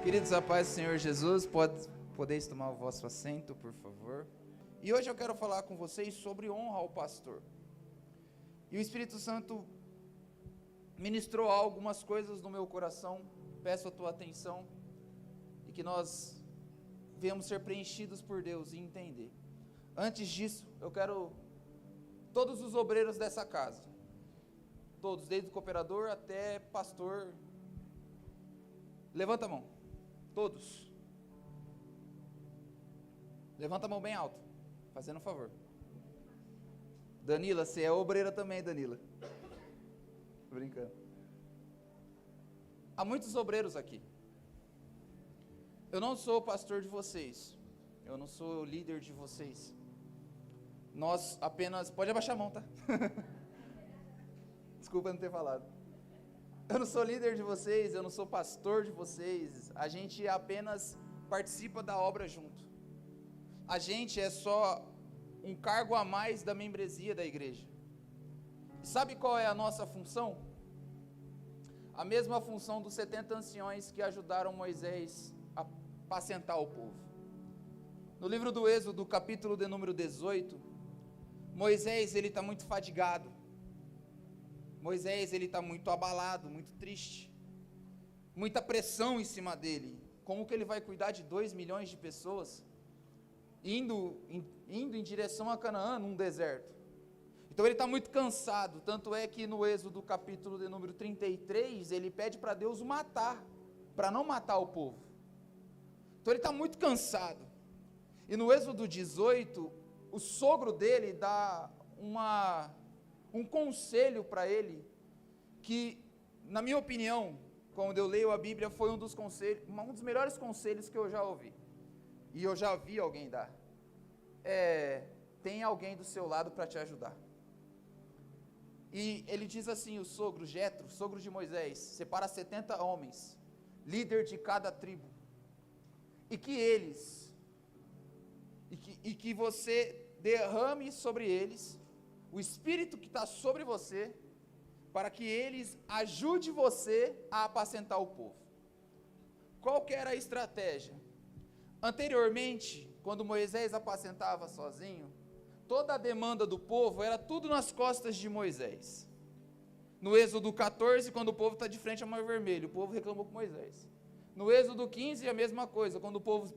Queridos, a paz do Senhor Jesus, podeis tomar o vosso assento, por favor. E hoje eu quero falar com vocês sobre honra ao pastor. E o Espírito Santo ministrou algumas coisas no meu coração, peço a tua atenção, e que nós venhamos ser preenchidos por Deus e entender. Antes disso, eu quero todos os obreiros dessa casa, todos, desde o cooperador até pastor, levanta a mão. Todos. Levanta a mão bem alto, fazendo um favor. Danila, você é obreira também, Danila. Tô brincando. Há muitos obreiros aqui. Eu não sou o pastor de vocês. Eu não sou o líder de vocês. Nós apenas... Pode abaixar a mão, tá? Desculpa não ter falado. Eu não sou líder de vocês, eu não sou pastor de vocês, a gente apenas participa da obra junto. A gente é só um cargo a mais da membresia da igreja. E sabe qual é a nossa função? A mesma função dos 70 anciões que ajudaram Moisés a apacentar o povo. No livro do Êxodo, capítulo de número 18, Moisés ele está muito fadigado. Moisés, ele está muito abalado, muito triste, muita pressão em cima dele. Como que ele vai cuidar de 2 milhões de pessoas, indo em direção a Canaã, num deserto? Então ele está muito cansado, tanto é que no Êxodo, capítulo de número 33, ele pede para Deus o matar, para não matar o povo. Então ele está muito cansado. E no Êxodo 18, o sogro dele dá um conselho para ele, que, na minha opinião, quando eu leio a Bíblia, foi um dos melhores conselhos que eu já ouvi, e eu já vi alguém dar. Tem alguém do seu lado para te ajudar. E ele diz assim, o sogro, Jetro, sogro de Moisés, separa 70 homens, líder de cada tribo, e que você derrame sobre eles o Espírito que está sobre você, para que eles ajudem você a apacentar o povo. Qual que era a estratégia? Anteriormente, quando Moisés apacentava sozinho, toda a demanda do povo era tudo nas costas de Moisés. No Êxodo 14, quando o povo está de frente ao Mar Vermelho, o povo reclamou com Moisés. No Êxodo 15, a mesma coisa, quando o povo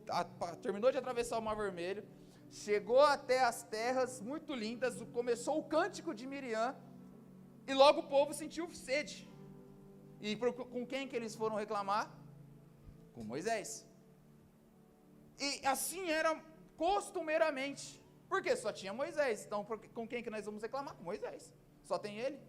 terminou de atravessar o Mar Vermelho, chegou até as terras muito lindas, começou o cântico de Miriam, e logo o povo sentiu sede. E com quem que eles foram reclamar? Com Moisés. E assim era costumeiramente, porque só tinha Moisés, então com quem que nós vamos reclamar? Com Moisés, só tem ele.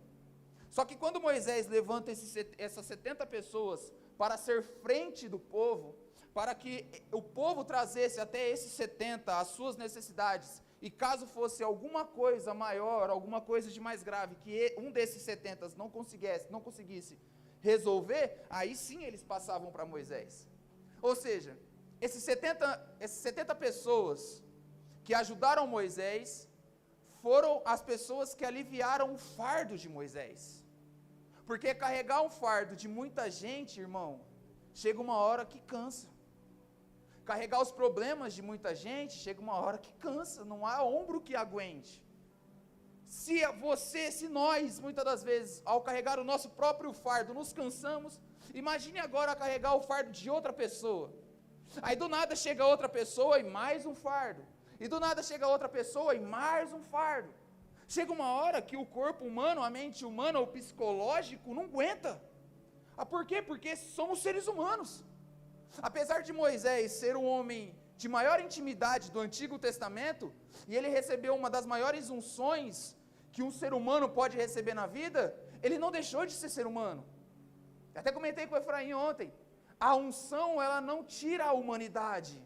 Só que quando Moisés levanta essas 70 pessoas para ser frente do povo, para que o povo trazesse até esses 70 as suas necessidades, e caso fosse alguma coisa maior, alguma coisa de mais grave, que um desses 70 não conseguisse resolver, aí sim eles passavam para Moisés. Ou seja, esses 70 pessoas que ajudaram Moisés, foram as pessoas que aliviaram o fardo de Moisés. Porque carregar um fardo de muita gente, irmão, chega uma hora que cansa. Carregar os problemas de muita gente, chega uma hora que cansa, não há ombro que aguente. Se nós, muitas das vezes, ao carregar o nosso próprio fardo, nos cansamos, imagine agora carregar o fardo de outra pessoa. Aí do nada chega outra pessoa e mais um fardo. E do nada chega outra pessoa e mais um fardo. Chega uma hora que o corpo humano, a mente humana, o psicológico não aguenta. Por quê? Porque somos seres humanos. Apesar de Moisés ser um homem de maior intimidade do Antigo Testamento, e ele recebeu uma das maiores unções que um ser humano pode receber na vida, ele não deixou de ser ser humano. Até comentei com o Efraim ontem, a unção ela não tira a humanidade,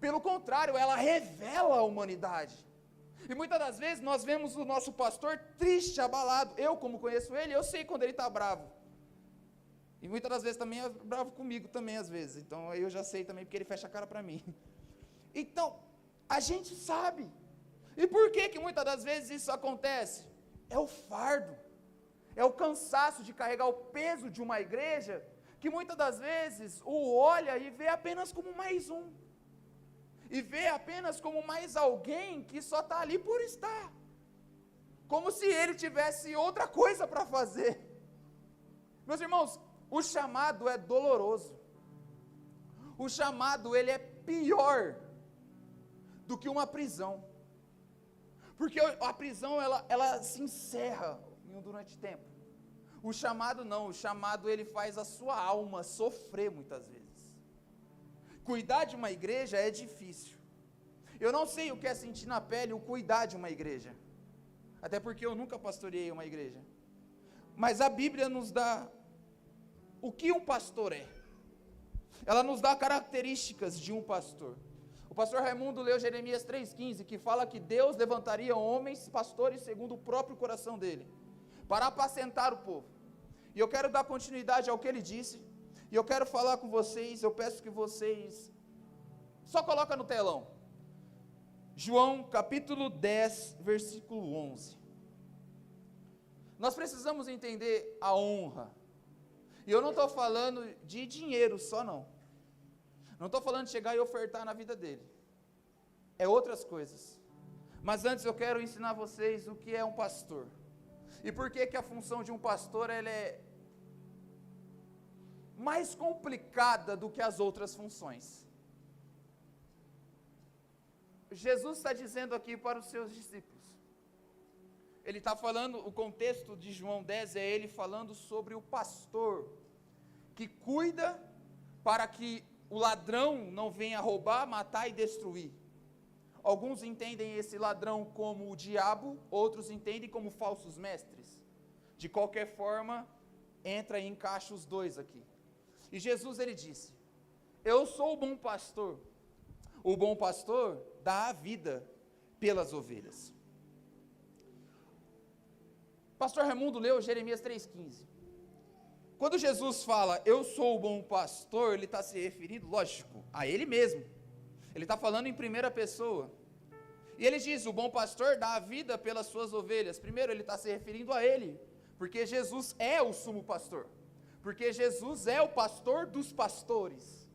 pelo contrário, ela revela a humanidade. E muitas das vezes nós vemos o nosso pastor triste, abalado. Eu, como conheço ele, eu sei quando ele está bravo. E muitas das vezes também é bravo comigo também, às vezes. Então eu já sei também, porque ele fecha a cara para mim. Então, a gente sabe. E por que muitas das vezes isso acontece? É o fardo. É o cansaço de carregar o peso de uma igreja que muitas das vezes o olha e vê apenas como mais um, e vê apenas como mais alguém que só está ali por estar, como se ele tivesse outra coisa para fazer. Meus irmãos, o chamado é doloroso, o chamado ele é pior do que uma prisão, porque a prisão ela se encerra durante tempo. O chamado não, o chamado ele faz a sua alma sofrer muitas vezes. Cuidar de uma igreja é difícil. Eu não sei o que é sentir na pele o cuidar de uma igreja, até porque eu nunca pastoreei uma igreja, mas a Bíblia nos dá o que um pastor é. Ela nos dá características de um pastor. O pastor Raimundo leu Jeremias 3,15, que fala que Deus levantaria homens, pastores, segundo o próprio coração dele, para apacentar o povo. E eu quero dar continuidade ao que ele disse, e eu quero falar com vocês, eu peço que vocês, só coloca no telão, João capítulo 10, versículo 11. Nós precisamos entender a honra, e eu não estou falando de dinheiro só não estou falando de chegar e ofertar na vida dele, é outras coisas, mas antes eu quero ensinar vocês o que é um pastor, e por que a função de um pastor ela é mais complicada do que as outras funções. Jesus está dizendo aqui para os seus discípulos, ele está falando, o contexto de João 10 é ele falando sobre o pastor, que cuida para que o ladrão não venha roubar, matar e destruir. Alguns entendem esse ladrão como o diabo, outros entendem como falsos mestres. De qualquer forma, entra e encaixa os dois aqui. E Jesus ele disse, eu sou o bom pastor dá a vida pelas ovelhas. Pastor Raimundo leu Jeremias 3,15. Quando Jesus fala, eu sou o bom pastor, ele está se referindo, lógico, a ele mesmo. Ele está falando em primeira pessoa. E ele diz, o bom pastor dá a vida pelas suas ovelhas. Primeiro, ele está se referindo a ele, porque Jesus é o sumo pastor. Porque Jesus é o pastor dos pastores.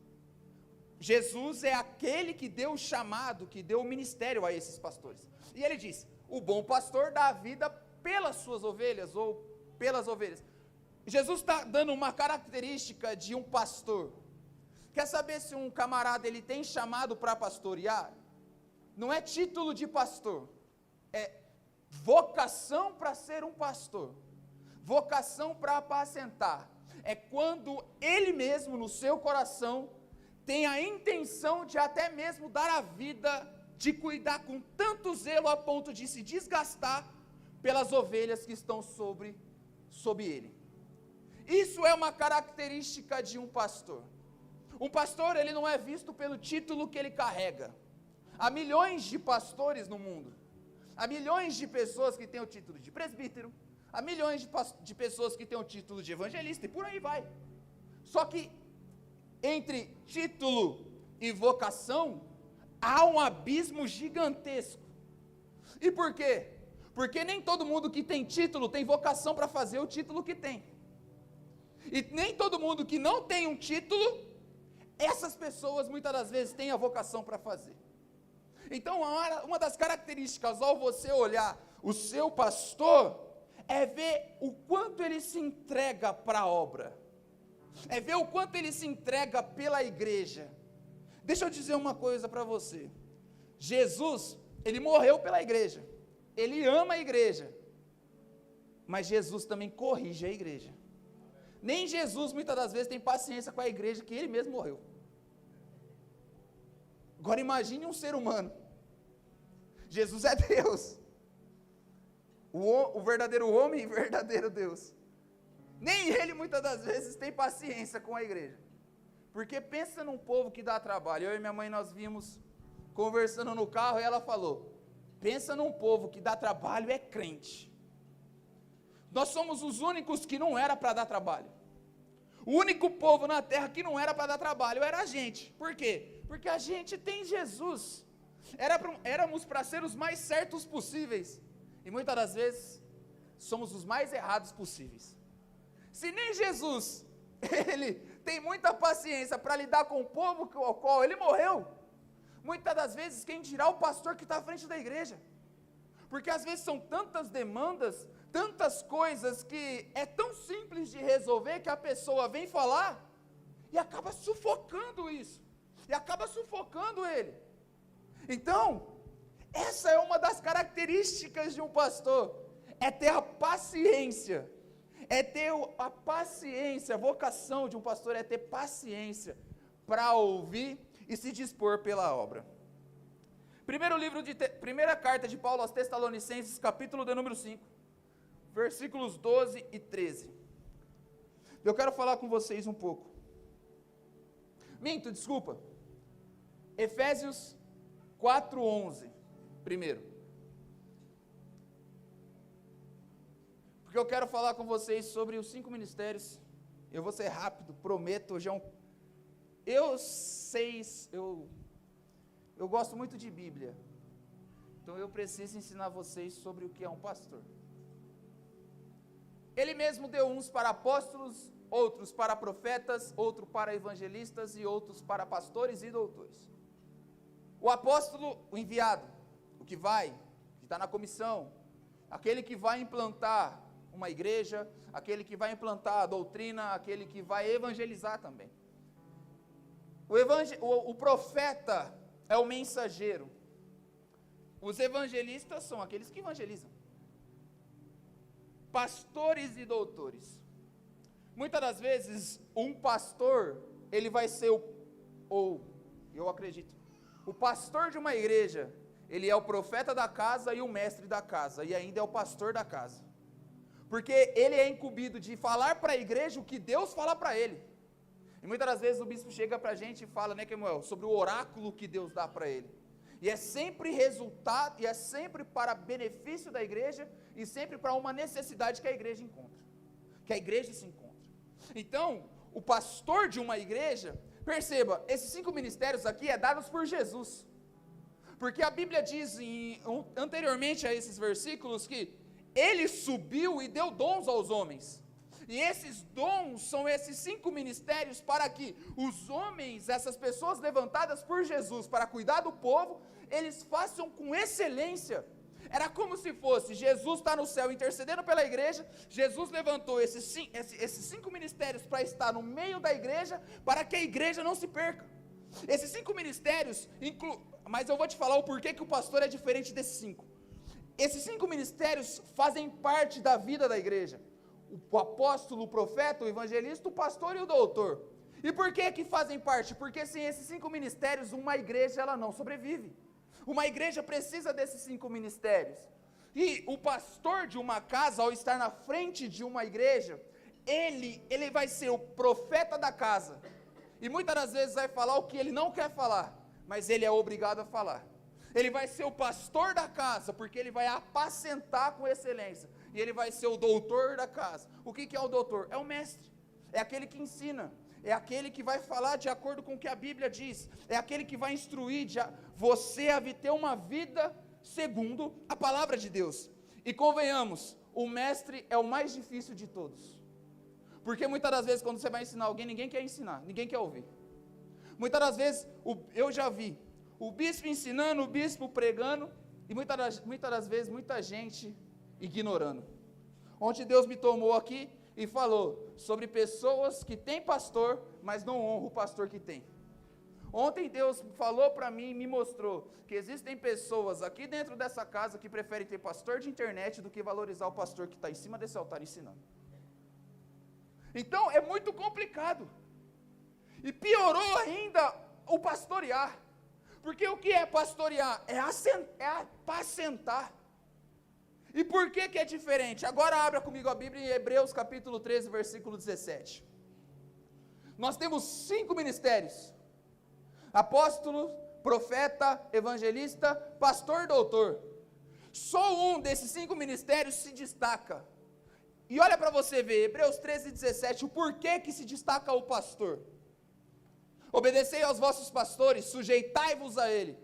Jesus é aquele que deu o chamado, que deu o ministério a esses pastores. E ele diz, o bom pastor dá a vida pelas suas ovelhas, ou pelas ovelhas. Jesus está dando uma característica de um pastor. Quer saber se um camarada ele tem chamado para pastorear? Não é título de pastor, é vocação para ser um pastor, vocação para apacentar. É quando ele mesmo no seu coração tem a intenção de até mesmo dar a vida, de cuidar com tanto zelo a ponto de se desgastar pelas ovelhas que estão sob ele. Isso é uma característica de um pastor. Um pastor, ele não é visto pelo título que ele carrega. Há milhões de pastores no mundo. Há milhões de pessoas que têm o título de presbítero. Há milhões de pessoas que têm o título de evangelista e por aí vai. Só que entre título e vocação, há um abismo gigantesco. E por quê? Porque nem todo mundo que tem título tem vocação para fazer o título que tem. E nem todo mundo que não tem um título, essas pessoas muitas das vezes têm a vocação para fazer. Então, uma das características ao você olhar o seu pastor, é ver o quanto ele se entrega para a obra, é ver o quanto ele se entrega pela igreja. Deixa eu dizer uma coisa para você, Jesus, ele morreu pela igreja, ele ama a igreja, mas Jesus também corrige a igreja. Nem Jesus muitas das vezes tem paciência com a igreja que ele mesmo morreu. Agora imagine um ser humano. Jesus é Deus, o verdadeiro homem e verdadeiro Deus. Nem ele muitas das vezes tem paciência com a igreja. Porque pensa num povo que dá trabalho. Eu e minha mãe nós vimos conversando no carro e ela falou, pensa num povo que dá trabalho, é crente. Nós somos os únicos que não era para dar trabalho. O único povo na terra que não era para dar trabalho era a gente. Por quê? Porque a gente tem Jesus. Éramos para ser os mais certos possíveis. E muitas das vezes, somos os mais errados possíveis. Se nem Jesus, ele tem muita paciência para lidar com o povo ao qual ele morreu, muitas das vezes quem dirá o pastor que está à frente da igreja, porque às vezes são tantas demandas, tantas coisas que é tão simples de resolver que a pessoa vem falar e acaba sufocando isso, e acaba sufocando ele. Então, essa é uma das características de um pastor, é ter a paciência, a vocação de um pastor é ter paciência para ouvir e se dispor pela obra. Primeira carta de Paulo aos Tessalonicenses, capítulo de número 5, versículos 12 e 13. Eu quero falar com vocês um pouco. Desculpa. Efésios 4:11, primeiro. Porque eu quero falar com vocês sobre os 5 ministérios. Eu vou ser rápido, prometo. Hoje é eu gosto muito de Bíblia. Então eu preciso ensinar vocês sobre o que é um pastor. Ele mesmo deu uns para apóstolos, outros para profetas, outros para evangelistas e outros para pastores e doutores. O apóstolo, o enviado, o que está na comissão, aquele que vai implantar uma igreja, aquele que vai implantar a doutrina, aquele que vai evangelizar também. O profeta é o mensageiro. Os evangelistas são aqueles que evangelizam. Pastores e doutores. Muitas das vezes, um pastor, ele vai ser eu acredito, o pastor de uma igreja, ele é o profeta da casa e o mestre da casa, e ainda é o pastor da casa. Porque ele é incumbido de falar para a igreja o que Deus fala para ele. E muitas das vezes o bispo chega para a gente e fala, né, Kemuel, sobre o oráculo que Deus dá para ele. E é sempre resultado, e é sempre para benefício da igreja, e sempre para uma necessidade que a igreja encontra, que a igreja se encontra. Então, o pastor de uma igreja, perceba, esses 5 ministérios aqui é dados por Jesus, porque a Bíblia diz anteriormente a esses versículos que ele subiu e deu dons aos homens, e esses dons são esses 5 ministérios para que os homens, essas pessoas levantadas por Jesus para cuidar do povo, eles façam com excelência. Era como se fosse, Jesus está no céu intercedendo pela igreja, Jesus levantou esses 5 ministérios para estar no meio da igreja, para que a igreja não se perca. Esses 5 ministérios, mas eu vou te falar o porquê que o pastor é diferente desses 5. Esses 5 ministérios fazem parte da vida da igreja. O apóstolo, o profeta, o evangelista, o pastor e o doutor. E por que fazem parte? Porque sem esses 5 ministérios, uma igreja ela não sobrevive. Uma igreja precisa desses 5 ministérios. E o pastor de uma casa, ao estar na frente de uma igreja, ele vai ser o profeta da casa. E muitas das vezes vai falar o que ele não quer falar, mas ele é obrigado a falar. Ele vai ser o pastor da casa, porque ele vai apacentar com excelência. E ele vai ser o doutor da casa. O que é o doutor? É o mestre. É aquele que ensina. É aquele que vai falar de acordo com o que a Bíblia diz. É aquele que vai instruir você a ter uma vida segundo a palavra de Deus. E convenhamos, o mestre é o mais difícil de todos. Porque muitas das vezes quando você vai ensinar alguém, ninguém quer ensinar, ninguém quer ouvir. Muitas das vezes, eu já vi o bispo ensinando, o bispo pregando, e muitas das vezes muita gente ignorando. Ontem Deus me tomou aqui e falou sobre pessoas que têm pastor, mas não honram o pastor que tem. Ontem Deus falou para mim e me mostrou que existem pessoas aqui dentro dessa casa que preferem ter pastor de internet do que valorizar o pastor que está em cima desse altar ensinando. Então é muito complicado. E piorou ainda o pastorear. Porque o que é pastorear? É apacentar. E por que é diferente? Agora abra comigo a Bíblia em Hebreus capítulo 13, versículo 17. Nós temos 5 ministérios: apóstolo, profeta, evangelista, pastor, doutor. Só um desses 5 ministérios se destaca. E olha para você ver, Hebreus 13, 17, o porquê que se destaca o pastor. Obedecei aos vossos pastores, sujeitai-vos a ele.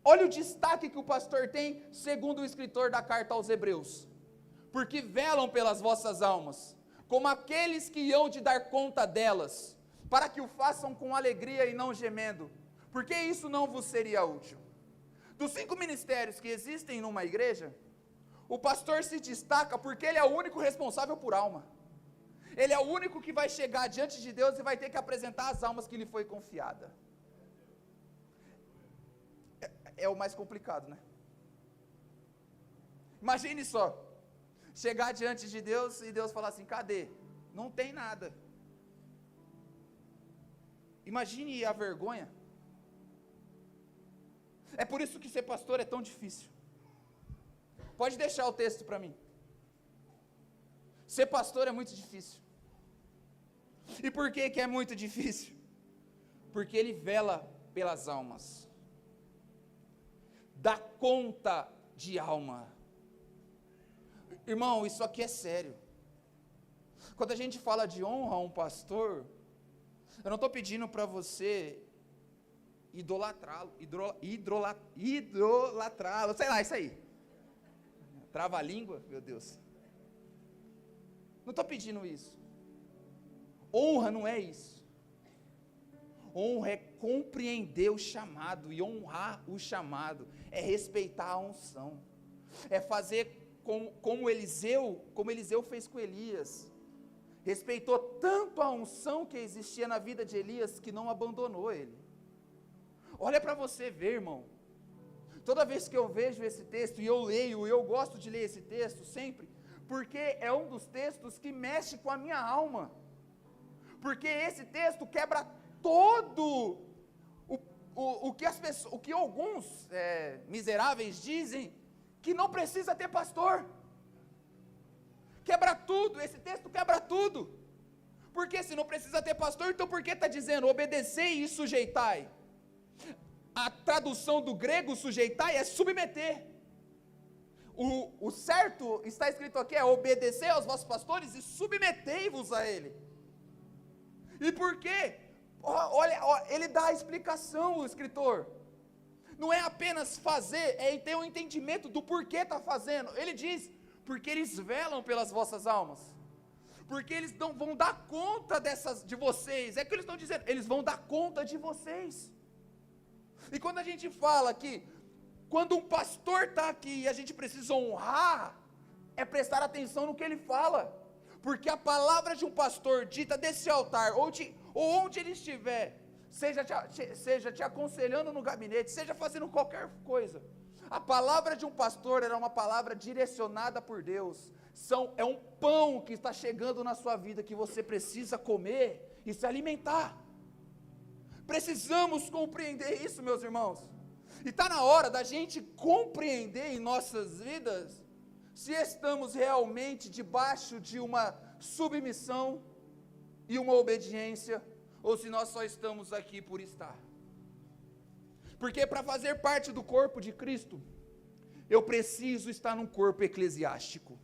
Olha o destaque que o pastor tem, segundo o escritor da carta aos Hebreus. Porque velam pelas vossas almas, como aqueles que hão de dar conta delas, para que o façam com alegria e não gemendo, porque isso não vos seria útil. Dos 5 ministérios que existem numa igreja, o pastor se destaca porque ele é o único responsável por alma. Ele é o único que vai chegar diante de Deus e vai ter que apresentar as almas que lhe foi confiada. É o mais complicado, né? Imagine só, chegar diante de Deus e Deus falar assim: cadê? Não tem nada. Imagine a vergonha. É por isso que ser pastor é tão difícil. Pode deixar o texto para mim. Ser pastor é muito difícil. E por que que é muito difícil? Porque ele vela pelas almas. Dá conta de alma. Irmão, isso aqui é sério. Quando a gente fala de honra a um pastor, eu não estou pedindo para você idolatrá-lo, idolatrá-lo, sei lá, isso aí. Trava a língua, meu Deus. Não estou pedindo isso. Honra não é isso. Honra é compreender o chamado e honrar o chamado, é respeitar a unção, é fazer como Eliseu fez com Elias. Respeitou tanto a unção que existia na vida de Elias que não abandonou ele. Olha para você ver, irmão. Toda vez que eu vejo esse texto, e eu leio, eu gosto de ler esse texto sempre, porque é um dos textos que mexe com a minha alma. Porque esse texto quebra todo o que alguns miseráveis dizem, que não precisa ter pastor. Quebra tudo, esse texto quebra tudo. Porque se não precisa ter pastor, então por que está dizendo obedecei e sujeitai? A tradução do grego sujeitai é submeter. O certo está escrito aqui é obedecer aos vossos pastores e submetei-vos a ele. E por quê? Olha, ele dá a explicação, o escritor. Não é apenas fazer, é ter um entendimento do porquê está fazendo. Ele diz, porque eles velam pelas vossas almas. Porque eles vão dar conta de vocês. É o que eles estão dizendo, eles vão dar conta de vocês. E quando a gente fala que, quando um pastor está aqui e a gente precisa honrar, é prestar atenção no que ele fala. Porque a palavra de um pastor dita desse altar, ou onde ele estiver, seja te aconselhando no gabinete, seja fazendo qualquer coisa, a palavra de um pastor era uma palavra direcionada por Deus. É um pão que está chegando na sua vida, que você precisa comer e se alimentar. Precisamos compreender isso, meus irmãos. E está na hora da gente compreender em nossas vidas, se estamos realmente debaixo de uma submissão e uma obediência, ou se nós só estamos aqui por estar. Porque para fazer parte do corpo de Cristo, eu preciso estar num corpo eclesiástico.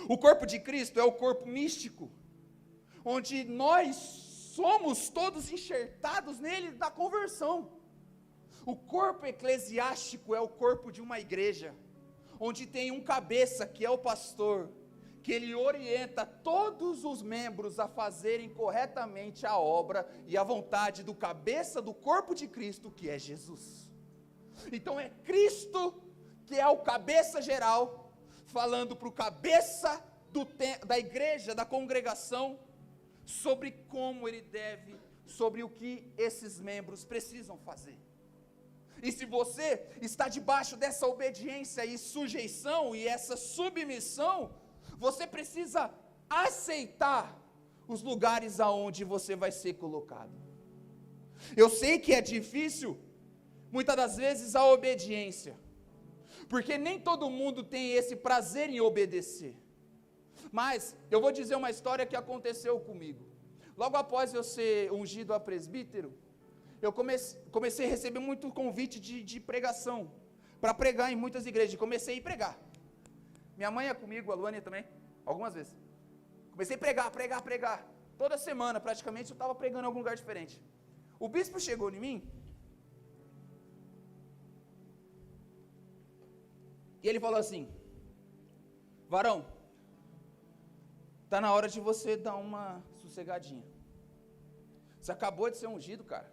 O corpo de Cristo é o corpo místico, onde nós somos todos enxertados nele da conversão. O corpo eclesiástico é o corpo de uma igreja, onde tem um cabeça, que é o pastor, que ele orienta todos os membros a fazerem corretamente a obra e a vontade do cabeça do corpo de Cristo, que é Jesus. Então é Cristo que é o cabeça geral, falando para o cabeça da igreja, da congregação, sobre como ele deve, sobre o que esses membros precisam fazer. E se você está debaixo dessa obediência e sujeição e essa submissão, você precisa aceitar os lugares aonde você vai ser colocado. Eu sei que é difícil, muitas das vezes, a obediência, porque nem todo mundo tem esse prazer em obedecer. Mas eu vou dizer uma história que aconteceu comigo. Logo após eu ser ungido a presbítero, eu comecei a receber muito convite de pregação, para pregar em muitas igrejas. Comecei a pregar. Minha mãe é comigo, a Luane também, algumas vezes. Comecei a pregar. Toda semana, praticamente, eu estava pregando em algum lugar diferente. O bispo chegou em mim, e ele falou assim: varão, está na hora de você dar uma sossegadinha. Você acabou de ser ungido, cara.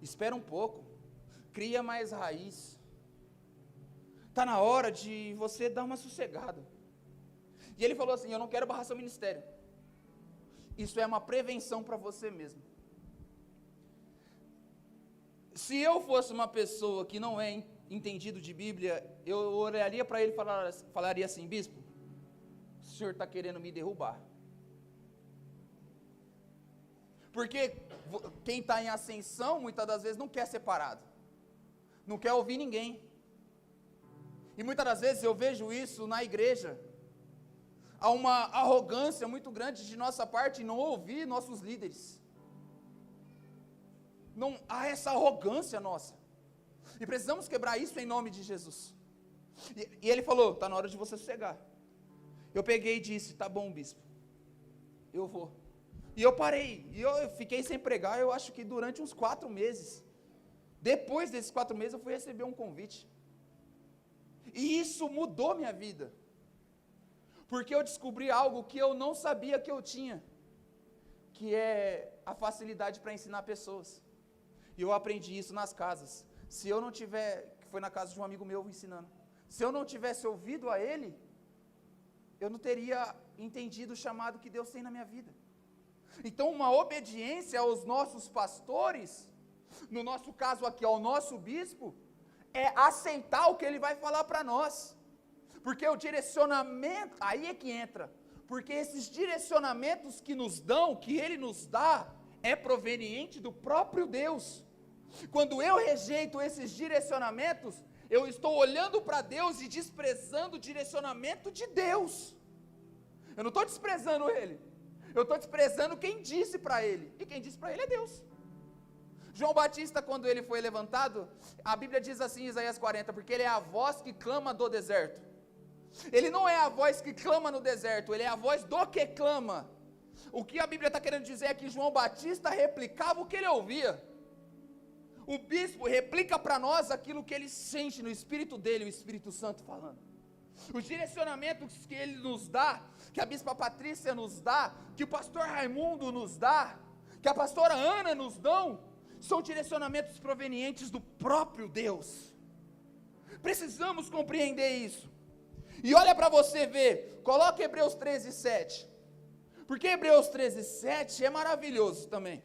Espera um pouco. Cria mais raiz. Está na hora de você dar uma sossegada. E ele falou assim: eu não quero barrar seu ministério. Isso é uma prevenção para você mesmo. Se eu fosse uma pessoa que não é entendido de Bíblia, eu olharia para ele e falaria assim: bispo, o senhor está querendo me derrubar. Porque quem está em ascensão, muitas das vezes, não quer ser parado. Não quer ouvir ninguém. E muitas das vezes eu vejo isso na igreja. Há uma arrogância muito grande de nossa parte em não ouvir nossos líderes. Não há essa arrogância nossa. E precisamos quebrar isso em nome de Jesus. E ele falou: está na hora de você sossegar. Eu peguei e disse: tá bom, bispo, eu vou. E eu parei, e eu fiquei sem pregar, eu acho que durante uns 4 meses. Depois desses 4 meses eu fui receber um convite. E isso mudou minha vida. Porque eu descobri algo que eu não sabia que eu tinha, que é a facilidade para ensinar pessoas. E eu aprendi isso nas casas. Se eu não tiver, que foi na casa de um amigo meu ensinando, se eu não tivesse ouvido a ele, eu não teria entendido o chamado que Deus tem na minha vida. Então, uma obediência aos nossos pastores, no nosso caso aqui ao nosso bispo, é aceitar o que ele vai falar para nós. Porque o direcionamento, aí é que entra, porque esses direcionamentos que nos dão, que ele nos dá, é proveniente do próprio Deus. Quando eu rejeito esses direcionamentos, eu estou olhando para Deus e desprezando o direcionamento de Deus. Eu não estou desprezando ele, eu estou desprezando quem disse para ele, e quem disse para ele é Deus. João Batista, quando ele foi levantado, a Bíblia diz assim em Isaías 40, porque ele é a voz que clama do deserto. Ele não é a voz que clama no deserto, ele é a voz do que clama. O que a Bíblia está querendo dizer é que João Batista replicava o que ele ouvia. O bispo replica para nós aquilo que ele sente no espírito dele, o Espírito Santo falando. Os direcionamentos que ele nos dá, que a bispa Patrícia nos dá, que o pastor Raimundo nos dá, que a pastora Ana nos dão, são direcionamentos provenientes do próprio Deus. Precisamos compreender isso. E olha para você ver, coloca Hebreus 13:7, porque Hebreus 13:7 é maravilhoso também,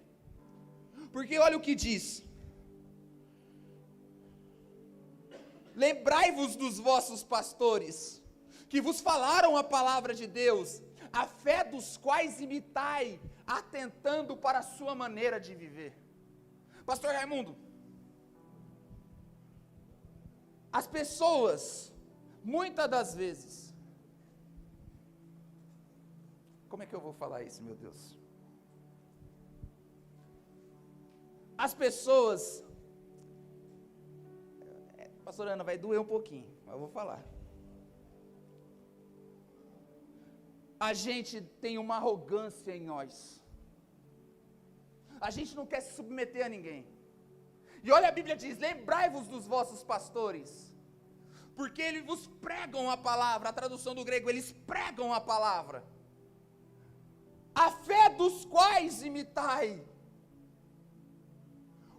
porque olha o que diz: lembrai-vos dos vossos pastores, que vos falaram a palavra de Deus, a fé dos quais imitai, atentando para a sua maneira de viver. Pastor Raimundo, as pessoas, muitas das vezes, como é que eu vou falar isso, meu Deus? As pessoas, pastor Ana, vai doer um pouquinho, mas eu vou falar. A gente tem uma arrogância em nós. A gente não quer se submeter a ninguém. E olha, a Bíblia diz: lembrai-vos dos vossos pastores, porque eles vos pregam a palavra. A tradução do grego, eles pregam a palavra, a fé dos quais imitai.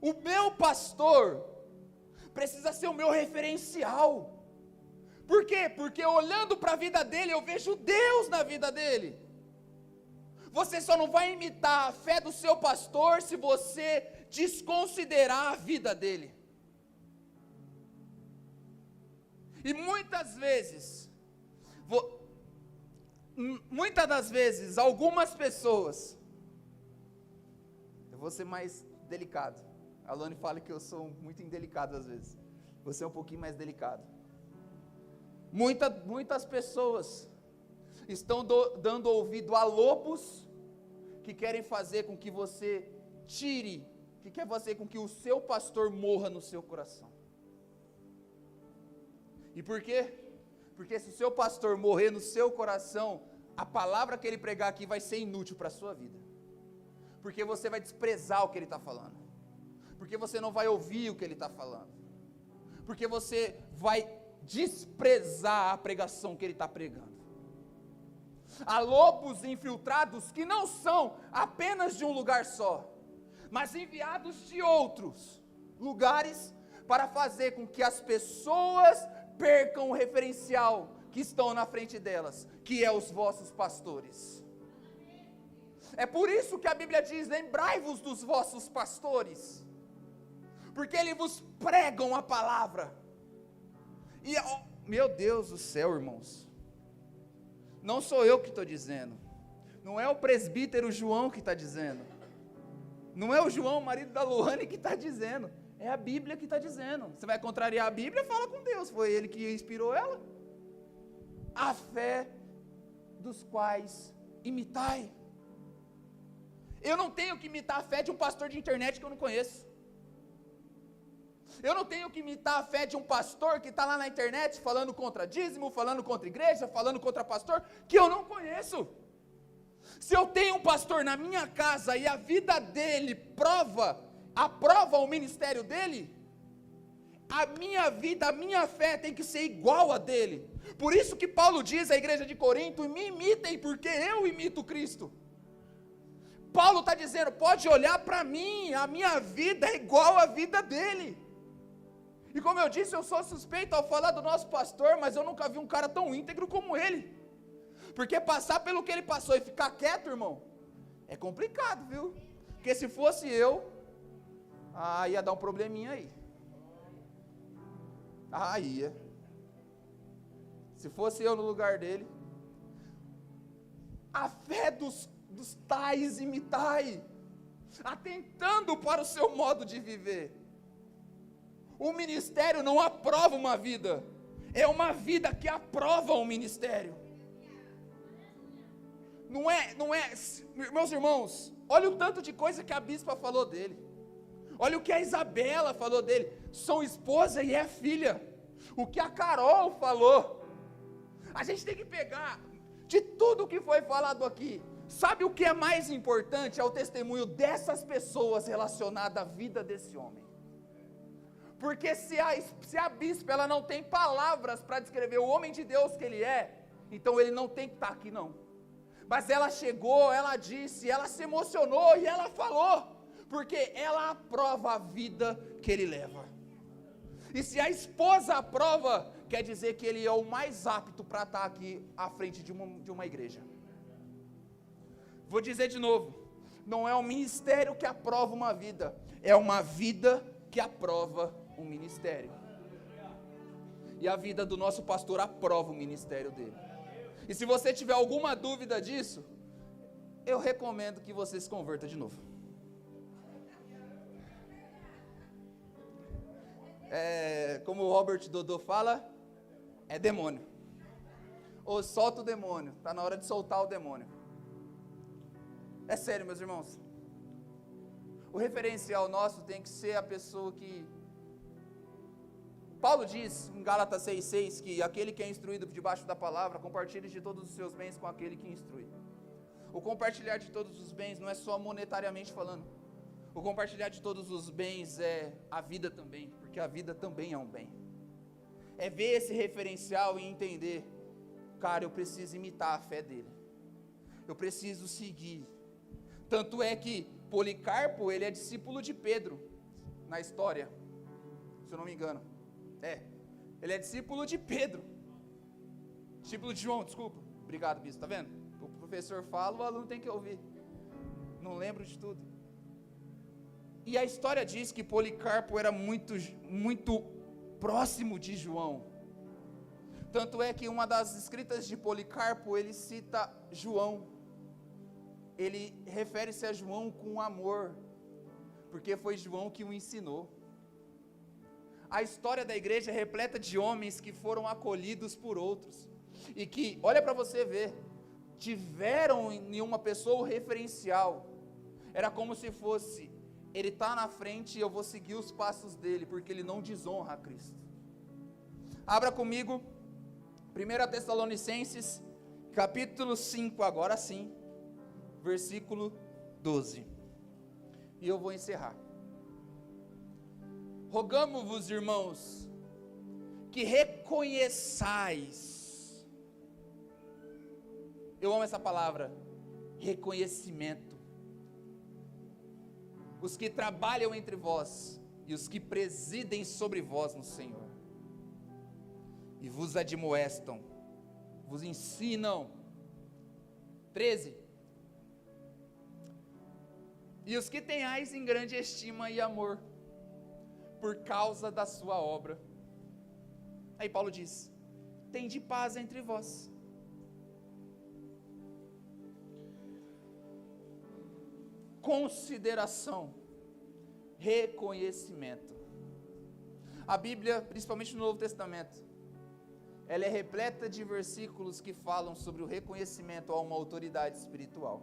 O meu pastor precisa ser o meu referencial. Por quê? Porque olhando para a vida dele, eu vejo Deus na vida dele. Você só não vai imitar a fé do seu pastor se você desconsiderar a vida dele. E muitas das vezes, algumas pessoas, eu vou ser mais delicado. A Lone fala que eu sou muito indelicado às vezes. Você é um pouquinho mais delicado. Muitas pessoas estão dando ouvido a lobos que querem fazer com que você tire, que quer fazer com que o seu pastor morra no seu coração. E por quê? Porque se o seu pastor morrer no seu coração, a palavra que ele pregar aqui vai ser inútil para a sua vida. Porque você vai desprezar o que ele está falando. Porque você não vai ouvir o que ele está falando. Porque você vai desprezar a pregação que ele está pregando. Há lobos infiltrados que não são apenas de um lugar só. mas enviados de outros lugares para fazer com que as pessoas percam o referencial que estão na frente delas, que é os vossos pastores. É por isso que a Bíblia diz: lembrai-vos dos vossos pastores, porque eles vos pregam a palavra. E, oh, meu Deus do céu, irmãos, não sou eu que estou dizendo, não é o presbítero João que está dizendo, não é o João, marido da Luane, que está dizendo, é a Bíblia que está dizendo. Você vai contrariar a Bíblia? Fala com Deus, foi Ele que inspirou ela. A fé dos quais imitai. Eu não tenho que imitar a fé de um pastor de internet que eu não conheço. Eu não tenho que imitar a fé de um pastor que está lá na internet falando contra dízimo, falando contra igreja, falando contra pastor, que eu não conheço. Se eu tenho um pastor na minha casa e a vida dele aprova o ministério dele, a minha vida, a minha fé tem que ser igual a dele. Por isso que Paulo diz à igreja de Corinto: me imitem porque eu imito Cristo. Paulo está dizendo: pode olhar para mim, a minha vida é igual à vida dele. E como eu disse, eu sou suspeito ao falar do nosso pastor, mas eu nunca vi um cara tão íntegro como ele. Porque passar pelo que ele passou e ficar quieto, irmão, é complicado, viu? Porque se fosse eu, ia dar um probleminha aí. Ia. Se fosse eu no lugar dele. A fé dos tais imitai, atentando para o seu modo de viver. O ministério não aprova uma vida, é uma vida que aprova um ministério. Não é, meus irmãos, olha o tanto de coisa que a bispa falou dele, olha o que a Isabela falou dele, são esposa e é filha, o que a Carol falou, a gente tem que pegar, de tudo que foi falado aqui, sabe o que é mais importante? É o testemunho dessas pessoas relacionado à vida desse homem. Porque se a bispa ela não tem palavras para descrever o homem de Deus que ele é, então ele não tem que estar aqui não. Mas ela chegou, ela disse, ela se emocionou e ela falou, porque ela aprova a vida que ele leva. E se a esposa aprova, quer dizer que ele é o mais apto para estar aqui à frente de uma igreja. Vou dizer de novo, não é o ministério que aprova uma vida, é uma vida que aprova um ministério. E a vida do nosso pastor aprova o ministério dele. E se você tiver alguma dúvida disso, eu recomendo que você se converta de novo. Como o Robert Dodô fala, é demônio. Ou solta o demônio, está na hora de soltar o demônio. É sério, meus irmãos. O referencial nosso tem que ser a pessoa que... Paulo diz em Gálatas 6,6 que aquele que é instruído debaixo da palavra, compartilhe de todos os seus bens com aquele que instrui. O compartilhar de todos os bens não é só monetariamente falando. O compartilhar de todos os bens é a vida também, porque a vida também é um bem. É ver esse referencial e entender, cara, eu preciso imitar a fé dele. Eu preciso seguir. Tanto é que Policarpo, ele é discípulo de Pedro, na história, se eu não me engano. Ele é discípulo de Pedro. Discípulo de João, desculpa. Obrigado, bispo, tá vendo? O professor fala, o aluno tem que ouvir. Não lembro de tudo. E a história diz que Policarpo era muito próximo de João. Tanto é que uma das escritas de Policarpo, ele cita João. Ele refere-se a João com amor, porque foi João que o ensinou. A história da igreja é repleta de homens que foram acolhidos por outros, e que, olha para você ver, tiveram em uma pessoa o referencial. Era como se fosse, ele está na frente e eu vou seguir os passos dele, porque ele não desonra a Cristo. Abra comigo, 1 Tessalonicenses, capítulo 5, agora sim, versículo 12, e eu vou encerrar. Rogamo-vos, irmãos, que reconheçais, eu amo essa palavra, reconhecimento. os que trabalham entre vós e os que presidem sobre vós no Senhor, e vos admoestam, vos ensinam. 13. E os que tenhais em grande estima e amor, por causa da sua obra. Aí Paulo diz: tende paz entre vós. Consideração, reconhecimento. A Bíblia, principalmente no Novo Testamento, ela é repleta de versículos que falam sobre o reconhecimento a uma autoridade espiritual.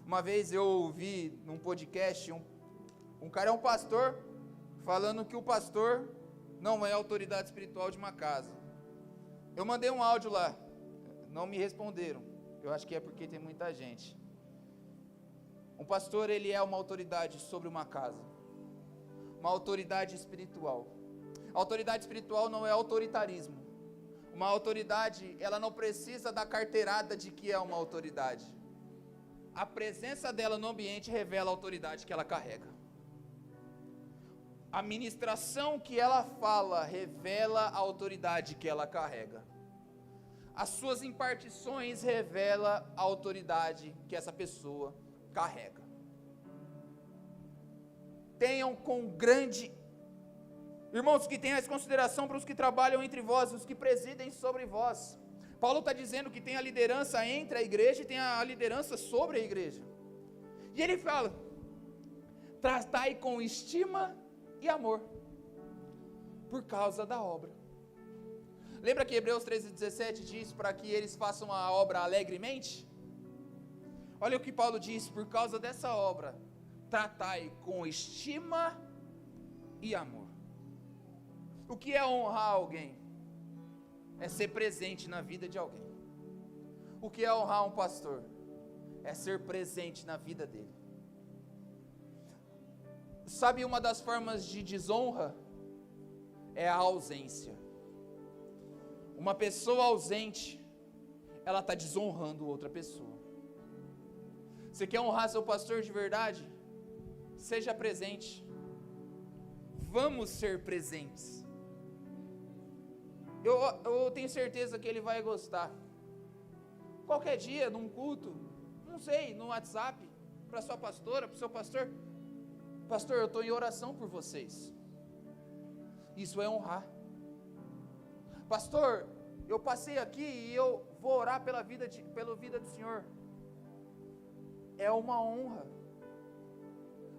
Uma vez eu ouvi num podcast, um cara é um pastor, falando que o pastor não é autoridade espiritual de uma casa. Eu mandei um áudio lá, não me responderam, eu acho que é porque tem muita gente. Um pastor, ele é uma autoridade sobre uma casa, uma autoridade espiritual. A autoridade espiritual não é autoritarismo. Uma autoridade, ela não precisa da carteirada de que é uma autoridade. A presença dela no ambiente revela a autoridade que ela carrega. A ministração que ela fala revela a autoridade que ela carrega. As suas impartições revelam a autoridade que essa pessoa carrega. Tenham com grande, irmãos, que tenham consideração para os que trabalham entre vós, os que presidem sobre vós. Paulo está dizendo que tem a liderança entre a igreja e tem a liderança sobre a igreja. E ele fala: tratai com estima e amor, por causa da obra. Lembra que Hebreus 13:17 diz para que eles façam a obra alegremente? Olha o que Paulo diz: por causa dessa obra, tratai com estima e amor. O que é honrar alguém? É ser presente na vida de alguém. O que é honrar um pastor? É ser presente na vida dele. Sabe, uma das formas de desonra é a ausência. Uma pessoa ausente, ela está desonrando outra pessoa. Você quer honrar seu pastor de verdade? Seja presente. Vamos ser presentes. Eu tenho certeza que ele vai gostar. Qualquer dia, num culto, não sei, no WhatsApp, para sua pastora, para o seu pastor: pastor, eu estou em oração por vocês. Isso é honrar. Pastor, eu passei aqui e eu vou orar pela vida do senhor. É uma honra.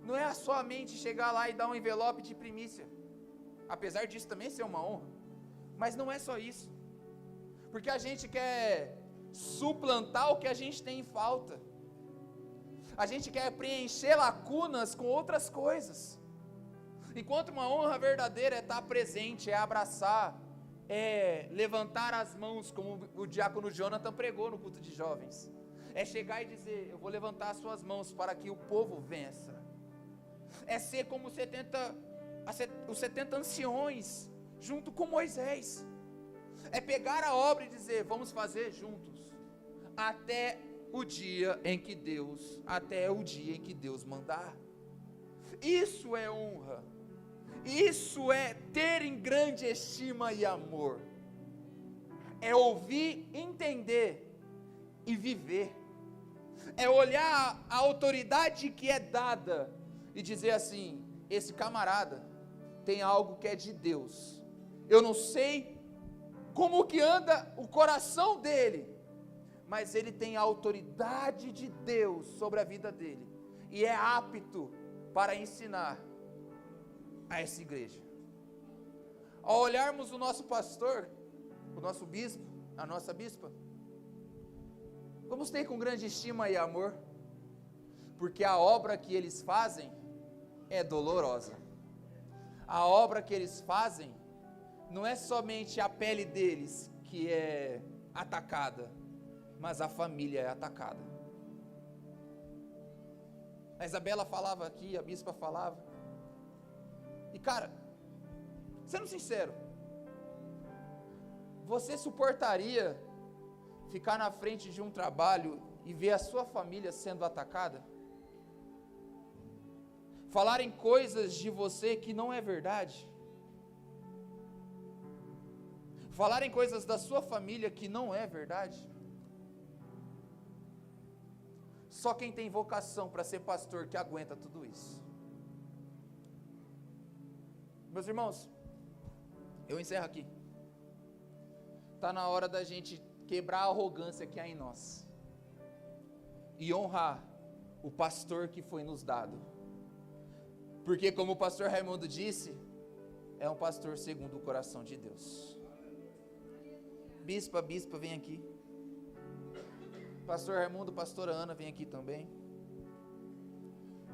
Não é somente chegar lá e dar um envelope de primícia, apesar disso também ser uma honra, mas não é só isso, porque a gente quer suplantar o que a gente tem em falta, a gente quer preencher lacunas com outras coisas, enquanto uma honra verdadeira é estar presente, é abraçar, é levantar as mãos, como o diácono Jonathan pregou no culto de jovens, é chegar e dizer: eu vou levantar as suas mãos para que o povo vença. É ser como os 70 anciões, junto com Moisés. É pegar a obra e dizer: vamos fazer juntos, até o dia em que Deus mandar. Isso é honra. Isso é ter em grande estima e amor. É ouvir, entender e viver. É olhar a autoridade que é dada e dizer assim: esse camarada tem algo que é de Deus. Eu não sei como que anda o coração dele, mas ele tem a autoridade de Deus sobre a vida dele, e é apto para ensinar a essa igreja. Ao olharmos o nosso pastor, o nosso bispo, a nossa bispa, vamos ter com grande estima e amor, porque a obra que eles fazem é dolorosa. A obra que eles fazem não é somente a pele deles que é atacada, mas a família é atacada. A Isabela falava aqui, a bispa falava, e cara, sendo sincero, você suportaria ficar na frente de um trabalho e ver a sua família sendo atacada? falarem coisas de você que não é verdade, falarem coisas da sua família que não é verdade. Só quem tem vocação para ser pastor que aguenta tudo isso. Meus irmãos, eu encerro aqui. Está na hora da gente quebrar a arrogância que há em nós e honrar o pastor que foi nos dado. Porque, como o pastor Raimundo disse, é um pastor segundo o coração de Deus. Bispa, vem aqui. Pastor Raimundo, pastora Ana, vem aqui também.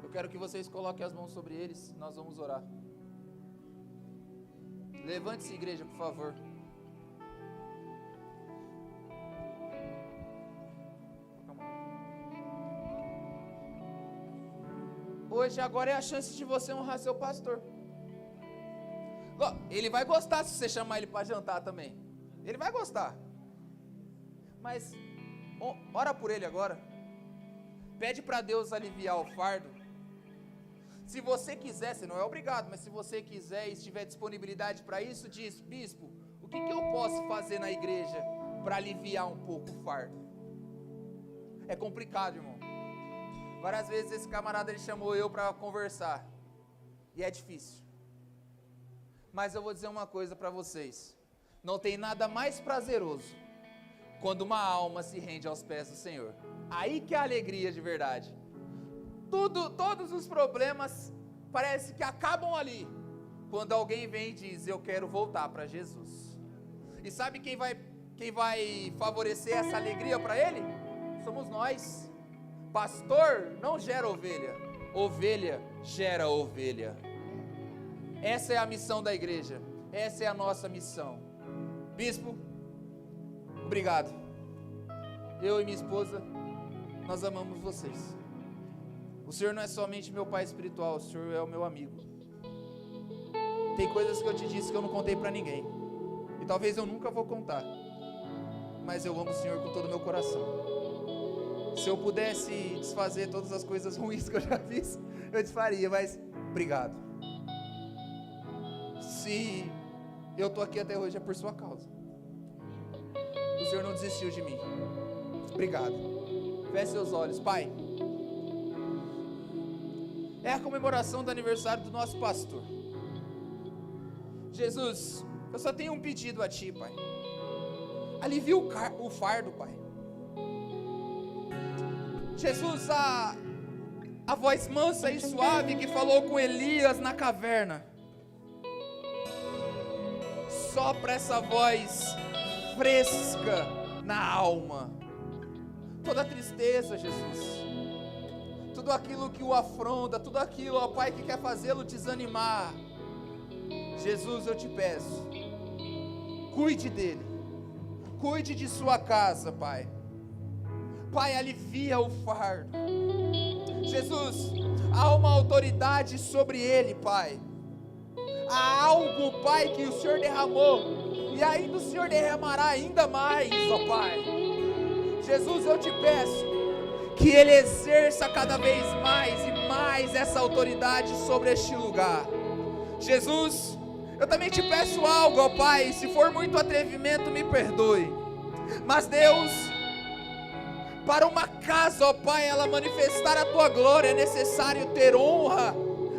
Eu quero que vocês coloquem as mãos sobre eles, nós vamos orar. Levante-se, igreja, por favor. Hoje, agora é a chance de você honrar seu pastor. Ele vai gostar se você chamar ele para jantar também. Ele vai gostar. Mas ora por ele agora. Pede para Deus aliviar o fardo. Se você quiser, você não é obrigado, mas se você quiser e tiver disponibilidade para isso, diz: bispo, o que eu posso fazer na igreja para aliviar um pouco o fardo? É complicado, irmão. Várias vezes esse camarada ele chamou eu para conversar e é difícil. Mas eu vou dizer uma coisa para vocês: não tem nada mais prazeroso quando uma alma se rende aos pés do Senhor. Aí que é a alegria de verdade. Todos os problemas parece que acabam ali quando alguém vem e diz: eu quero voltar para Jesus. E sabe quem vai favorecer essa alegria para ele? Somos nós. Pastor não gera ovelha, ovelha gera ovelha. Essa é a missão da igreja, essa é a nossa missão. Bispo, obrigado. Eu e minha esposa, nós amamos vocês. O Senhor não é somente meu pai espiritual, o Senhor é o meu amigo. Tem coisas que eu te disse que eu não contei para ninguém, e talvez eu nunca vou contar, mas eu amo o Senhor com todo o meu coração. Se eu pudesse desfazer todas as coisas ruins que eu já fiz, eu desfaria, mas obrigado. Se eu estou aqui até hoje é por sua causa. O Senhor não desistiu de mim. Obrigado. Feche seus olhos. Pai, é a comemoração do aniversário do nosso pastor. Jesus, eu só tenho um pedido a Ti, Pai. Alivia o fardo, Pai. Jesus, a voz mansa e suave que falou com Elias na caverna, sopra essa voz fresca na alma. Toda tristeza, Jesus, tudo aquilo que o afronta, tudo aquilo, ó Pai, que quer fazê-lo desanimar, Jesus, eu te peço, cuide dele, cuide de sua casa, Pai. Pai, alivia o fardo. Jesus, há uma autoridade sobre ele, Pai. Há algo, Pai, que o Senhor derramou, e ainda o Senhor derramará ainda mais, ó Pai. Jesus, eu te peço que ele exerça cada vez mais e mais essa autoridade sobre este lugar. Jesus, eu também te peço algo, ó Pai, se for muito atrevimento, me perdoe. Mas Deus, para uma casa, ó Pai, ela manifestar a Tua glória, é necessário ter honra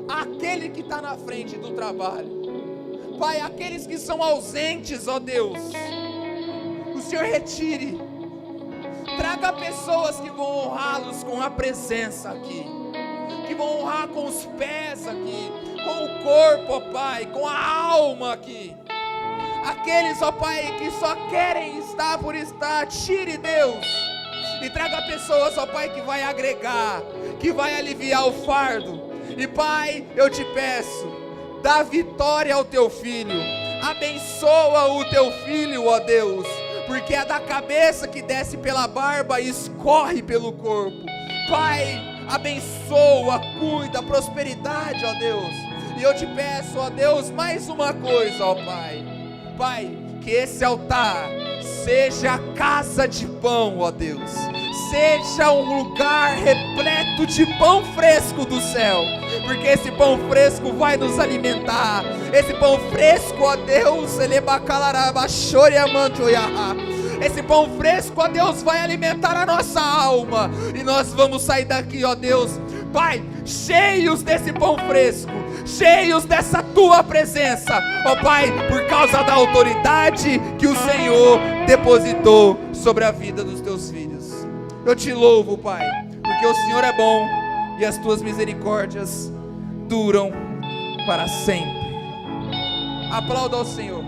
àquele que está na frente do trabalho. Pai, aqueles que são ausentes, ó Deus, o Senhor retire, traga pessoas que vão honrá-los com a presença aqui, que vão honrar com os pés aqui, com o corpo, ó Pai, com a alma aqui. Aqueles, ó Pai, que só querem estar por estar, tire, Deus, e traga pessoas, ó Pai, que vai agregar, que vai aliviar o fardo. E Pai, eu te peço, dá vitória ao teu filho, abençoa o teu filho, ó Deus, porque é da cabeça que desce pela barba e escorre pelo corpo. Pai, abençoa, cuida, prosperidade, ó Deus. E eu te peço, ó Deus, mais uma coisa, ó Pai. Pai, que esse altar seja a casa de pão, ó Deus, seja um lugar repleto de pão fresco do céu, porque esse pão fresco vai nos alimentar. Esse pão fresco, ó Deus, esse pão fresco, ó Deus, vai alimentar a nossa alma, e nós vamos sair daqui, ó Deus, Pai, cheios desse pão fresco, cheios dessa tua presença, ó Pai, por causa da autoridade que o Senhor depositou sobre a vida dos teus filhos. Eu te louvo, Pai, porque o Senhor é bom e as tuas misericórdias duram para sempre. Aplauda ao Senhor.